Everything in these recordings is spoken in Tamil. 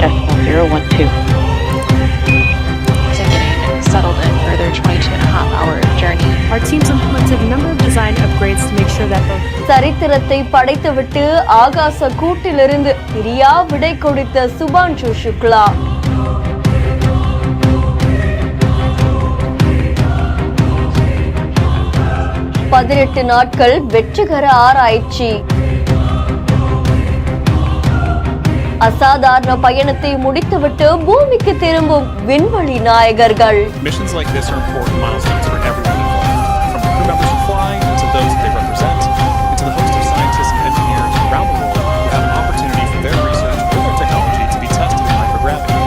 decimal 012. Getting settled in for their 22.5-hour journey. Our teams implemented a number of design upgrades to make sure that the சரித்திரத்தை படைத்துவிட்டு ஆகாச கூட்டிலிருந்து பிரியா விடை கொடுத்த சுபான்ஷு சுக்லா. பதினெட்டு நாட்கள் வெற்றிகர ஆராய்ச்சி. அசாதாரண பயணத்தை முடித்துவிட்டு பூமிக்கு திரும்பும் விண்வெளி நாயகர்கள். Missions like this are important milestones for everyone involved, from the crew members who fly to those they represent, and to the host of scientists and engineers around the world who have an opportunity for their research or their technology to be tested in microgravity.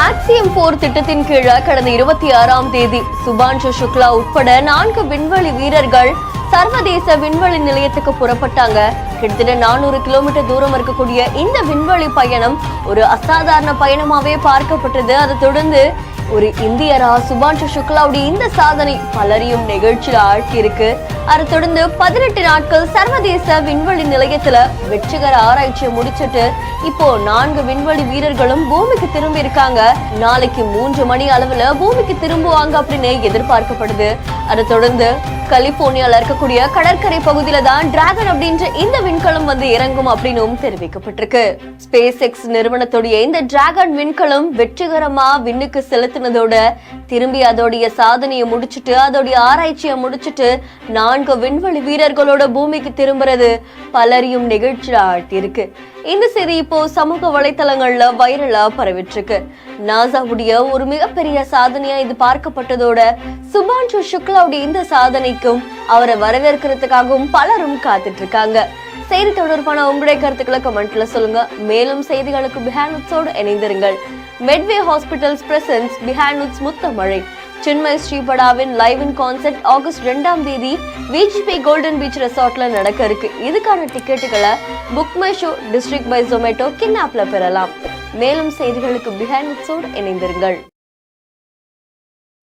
Axiom 4 திட்டத்தின் கீழ் கடந்த 26ஆம் தேதி சுபான்ஷு சுக்லா உட்பட 4 விண்வெளி வீரர்கள் சர்வதேச விண்வெளி நிலையத்துக்கு புறப்பட்டாங்க. கிட்டத்தட்ட 400 கிலோமீட்டர் தூரம் இருக்கக்கூடிய இந்த விண்வெளி பயணம் ஒரு அசாதாரண பயணமாவே பார்க்கப்பட்டது. அதை தொடர்ந்து ஒரு இந்தியரா சுபான்ஷு சுக்லாவுடைய இந்த சாதனை பலரையும் நிகழ்ச்சியில் ஆழ்த்தியிருக்கு. அதை தொடர்ந்து 18 நாட்கள் சர்வதேச விண்வெளி நிலையத்துல வெற்றிகர ஆராய்ச்சியை முடிச்சிட்டு இப்போ 4 விண்வெளி வீரர்களும் பூமிக்கு திரும்பி இருக்காங்க. நாளைக்கு 3 மணி அளவுல பூமிக்கு திரும்புவாங்க அப்படின்னு எதிர்பார்க்கப்படுது. அதை தொடர்ந்து கலிபோர்னியால இருக்கக்கூடிய கடற்கரை பகுதியில தான் டிராகன் அப்படின்ற இந்த விண்கலம் வந்து இறங்கும் அப்படின்னும் தெரிவிக்கப்பட்டிருக்கு. ஸ்பேஸ் எக்ஸ் நிறுவனத்துடைய இந்த டிராகன் விண்கலம் வெற்றிகரமா விண்ணுக்கு செலுத்தினதோட திரும்பி அதோடைய சாதனையை முடிச்சுட்டு அதோடைய ஆராய்ச்சியை முடிச்சுட்டு 4 விண்வெளி வீரர்களோட பூமிக்கு திரும்புறது பலரையும் நிகழ்ச்சியில ஆழ்த்தியிருக்கு. இந்த செய்தி இப்போ சமூக வலைத்தளங்கள்ல வைரலா பரவிட்டு இருக்கு. நாசாவுடைய ஒரு மிகப்பெரிய சாதனையா இது பார்க்கப்பட்டதோட சுபான்ஷு சுக்லாவுடைய இந்த சாதனைக்கும் அவரை வரவேற்கிறதுக்காகவும் பலரும் காத்துட்டு இருக்காங்க. செய்தி தொடர்பான உங்களுடைய கருத்துக்களை கமெண்ட்ல சொல்லுங்க. மேலும் செய்திகளுக்கு பிஹைண்ட் நூட்ஸோடு இணைந்திருங்கள். Medway hospitals presents behind woods முத்தமழை சின்மய் ஸ்ரீபடாவின் லைவ் இன் கான்சர்ட் ஆகஸ்ட் 2ஆம் தேதி விஜிபி கோல்டன் பீச் ரெசார்ட்ல நடக்க இருக்கு. இதுக்கான டிக்கெட்டுகளை book my show district by Zomato கிட்னாப்ல பெறலாம். மேலும் செய்திகளுக்கு பிஹைண்ட் நூட்ஸோடு இணைந்திருங்கள்.